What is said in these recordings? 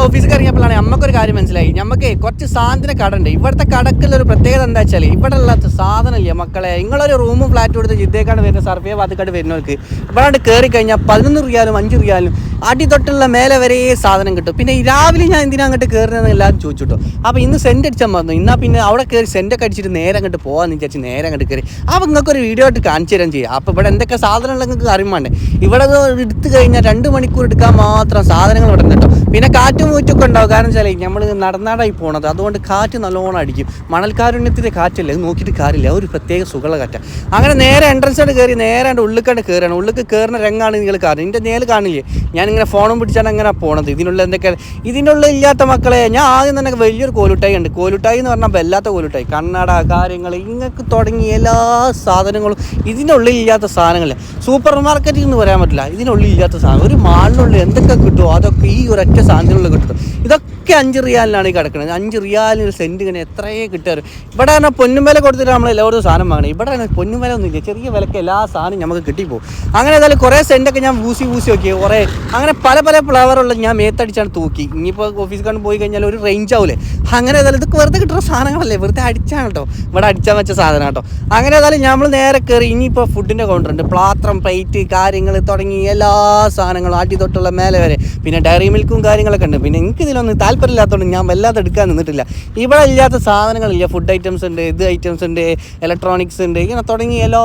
ഓഫീസിൽ ഇറങ്ങിയപ്പോഴാണ് നമുക്കൊരു കാര്യം മനസ്സിലായി. നമുക്ക് കുറച്ച് സാധനത്തിന് കട ഉണ്ട്. ഇവിടുത്തെ കടക്കുള്ളൊരു പ്രത്യേകത എന്താ വെച്ചാൽ ഇവിടെ ഉള്ള സാധനമില്ല മക്കളെ. നിങ്ങളൊരു റൂമും ഫ്ലാറ്റും കൊടുത്ത് ജിദ്ദേക്കാണ് വരുന്ന സർഫിയ ഭാഗത്തേക്കാട് വരുന്നവർക്ക് ഇവിടെ കയറി കഴിഞ്ഞാൽ 11 റിയാലും 5 റിയാലും അടി തൊട്ടുള്ള മേലെ വരെ സാധനം കിട്ടും. പിന്നെ രാവിലെ ഞാൻ എന്തിനാ അങ്ങോട്ട് കയറുന്നതെന്ന് എല്ലാവരും ചോദിച്ചിട്ടോ. അപ്പോൾ ഇന്ന് സെൻറ്റ് അടിച്ചാൽ മറന്നു. എന്നാൽ പിന്നെ അവിടെ കയറി സെൻറ്റൊക്കെ അടിച്ചിട്ട് നേരെ അങ്ങോട്ട് പോകാമെന്ന് വിചാരിച്ച് നേരെ അങ്ങോട്ട് കയറി. അപ്പോൾ നിങ്ങൾക്കൊരു വീഡിയോ ആയിട്ട് കാണിച്ചു തരാൻ ചെയ്യാം. അപ്പോൾ ഇവിടെ എന്തൊക്കെ സാധനങ്ങൾ നിങ്ങൾക്ക് അറിയുമാണ്ടേ. ഇവിടെ എടുത്തു കഴിഞ്ഞാൽ 2 മണിക്കൂർ എടുക്കാൻ മാത്രം സാധനങ്ങൾ ഇവിടെ ഉണ്ട് കേട്ടോ. പിന്നെ കാറ്റും മൂറ്റൊക്കെ ഉണ്ടാവും. കാരണം വെച്ചാൽ നമ്മൾ നടന്നാടായി പോണത്, അതുകൊണ്ട് കാറ്റ് നല്ലോണം അടിക്കും. മണൽക്കാരുണ്യത്തിൻ്റെ കാറ്റല്ലേ, അത് നോക്കിയിട്ട് കാര്യമില്ല, ഒരു പ്രത്യേക സുഖമുള്ള കാറ്റാണ്. അങ്ങനെ നേരെ എൻട്രൻസോട് കയറി നേരെ ഉള്ളിക്കാണ്ട് കയറുകയാണ്. ഉള്ളിൽ കയറുന്ന രംഗമാണ് നിങ്ങൾ കാണുന്നത്. ഇതിൻ്റെ നേരെ കാണില്ലേ, ഞാനിങ്ങനെ ഫോണും പിടിച്ചാണ് അങ്ങനെ പോണത്. ഇതിനുള്ള എന്തൊക്കെ ഇതിൻ്റെ ഉള്ളിൽ ഇല്ലാത്ത മക്കളെ, ഞാൻ ആദ്യം തന്നെ വലിയൊരു കോലുട്ടായി ഉണ്ട്. കോലുട്ടായി എന്ന് പറഞ്ഞാൽ വല്ലാത്ത കോലുട്ടായി, കണ്ണട കാര്യങ്ങൾ ഇങ്ങക്ക് തുടങ്ങിയ എല്ലാ സാധനങ്ങളും ഇതിൻ്റെ ഉള്ളിൽ ഇല്ലാത്ത സാധനങ്ങളില്ല. സൂപ്പർ മാർക്കറ്റിൽ എന്ന് പറയാൻ പറ്റില്ല, ഇതിനുള്ളിൽ ഇല്ലാത്ത സാധനം. ഒരു മാളിനുള്ളിൽ എന്തൊക്കെ കിട്ടുമോ അതൊക്കെ ഈ ഒരൊറ്റ സാധനങ്ങളിൽ കിട്ടും. ഇതൊക്കെ 5 റിയാലിനാണ് ഈ കിടക്കുന്നത്. 5 റിയാലിന് സെൻറ്റ് ഇങ്ങനെ എത്രയേ കിട്ടാറ്. ഇവിടെ തന്നെ പൊന്നും വില കൊടുത്തിട്ട് നമ്മൾ എല്ലാവരും സാധനം വാങ്ങണം. ഇവിടെ പൊന്നും വില ഒന്നുമില്ല, ചെറിയ വിലക്ക് എല്ലാ സാധനം നമുക്ക് കിട്ടിപ്പോകും. അങ്ങനെ ഏതായാലും കുറേ സെൻറ്റൊക്കെ ഞാൻ ഊസി നോക്കി കുറേ അങ്ങനെ പല ഫ്ലവറുള്ള ഞാൻ മേത്തടിച്ചാണ് തൂക്കി. ഇനിയിപ്പോൾ ഓഫീസിൽ കൊണ്ട് പോയി കഴിഞ്ഞാൽ ഒരു റേഞ്ച് ആവില്ലേ. അങ്ങനെ ഏതായാലും ഇതൊക്കെ വെറുതെ കിട്ടുന്ന സാധനങ്ങളല്ലേ, വെറുതെ അടിച്ചാണ് കേട്ടോ, ഇവിടെ അടിച്ചാൽ വെച്ച സാധനം കേട്ടോ. അങ്ങനെ ഏതായാലും നമ്മൾ നേരെ കയറി. ഇനിയിപ്പോൾ ഫുഡിൻ്റെ കൗണ്ടറുണ്ട്, പാത്രം പ്ലേറ്റ് കാര്യങ്ങൾ തുടങ്ങി എല്ലാ സാധനങ്ങളും അടി തൊട്ടുള്ള മേലെ വരെ. പിന്നെ ഡയറി മിൽക്കും കാര്യങ്ങളൊക്കെ ഉണ്ട്. പിന്നെ എനിക്ക് ഇതിലൊന്നും താല്പര്യമില്ലാത്തതുകൊണ്ട് ഞാൻ വല്ലാതെ എടുക്കാൻ നിന്നിട്ടില്ല. ഇവിടെ ഇല്ലാത്ത സാധനങ്ങളില്ല. ഫുഡ് ഐറ്റംസ് ഉണ്ട്, ഐറ്റംസ് ഉണ്ട്, ഇലക്ട്രോണിക്സ് ഉണ്ട്, ഇങ്ങനെ തുടങ്ങി എല്ലാ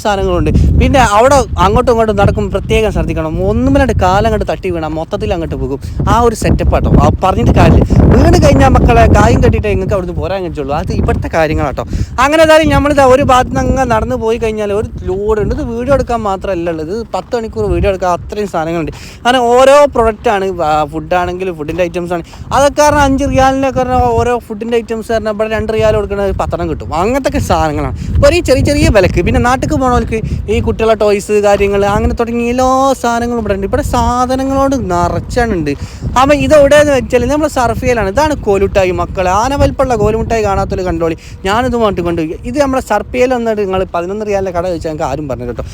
സാധനങ്ങളും ഉണ്ട്. പിന്നെ അവിടെ അങ്ങോട്ടും ഇങ്ങോട്ടും നടക്കുമ്പോൾ പ്രത്യേകം ശ്രദ്ധിക്കണം. ഒന്നുമില്ലാണ്ട് കാലം അങ്ങോട്ട് തട്ടി വീണാൽ മൊത്തത്തിൽ അങ്ങോട്ട് പോകും. ആ ഒരു സെറ്റപ്പ് ആട്ടോ. പറഞ്ഞിട്ട് കാര്യമില്ല, വീണ് കഴിഞ്ഞാൽ മക്കളെ കായും കെട്ടിയിട്ട് നിങ്ങൾക്ക് അവിടുന്ന് പോരാൻ കഴിച്ചുള്ളൂ. അത് ഇവിടുത്തെ കാര്യങ്ങളാട്ടോ. അങ്ങനെ ഏതായാലും നമ്മളിത് ഒരു ഭാഗത്ത് നിന്ന് അങ്ങ് നടന്ന് പോയി കഴിഞ്ഞാൽ ഒരു ലോഡ് ഉണ്ട്. ഇത് വീഡിയോ എടുക്കാൻ മാത്രമല്ല ഉള്ളത്, 10 മണിക്കൂർ വീഡിയോ എടുക്കാൻ അത്രയും സാധനങ്ങളുണ്ട്. കാരണം ഓരോ പ്രൊഡക്റ്റാണ്, ഫുഡാണെങ്കിലും ഫുഡിൻ്റെ ഐറ്റംസ് ആണ്. അതൊക്കെ കാരണം 5 റിയാലിനൊക്കെ പറഞ്ഞാൽ ഓരോ ഫുഡിൻ്റെ ഐറ്റംസ് പറഞ്ഞാൽ ഇവിടെ 2 റിയാൽ കൊടുക്കുന്നത് 10 കിട്ടും. അങ്ങനത്തെ സാധനങ്ങളാണ് ഇപ്പോൾ ഈ ചെറിയ വിലക്ക്. പിന്നെ നാട്ടിൽ പോകണവർക്ക് ഈ കുട്ടികളെ ടോയ്സ് കാര്യങ്ങൾ അങ്ങനെ തുടങ്ങിയ എല്ലാ സാധനങ്ങളും ഇവിടെ ഉണ്ട്. ഇവിടെ സാധനങ്ങളോട് നിറച്ചാണുണ്ട്. അപ്പം ഇതെവിടെയെന്ന് വെച്ചാൽ നമ്മൾ സർഫിയയിലാണ്. ഇതാണ് കോലുട്ടായി മക്കളെ. ആന വലിപ്പമുള്ള കോലുമുട്ടായി കാണാത്തൊരു കണ്ടോളി. ഞാനിത് കൊണ്ട് ഇത് നമ്മുടെ സർഫിയയിൽ വന്നിട്ട് നിങ്ങൾ 11 റിയാലിൻ്റെ കട ചോദിച്ചാൽ ഞങ്ങൾക്ക് ആരും പറഞ്ഞു കേട്ടോ.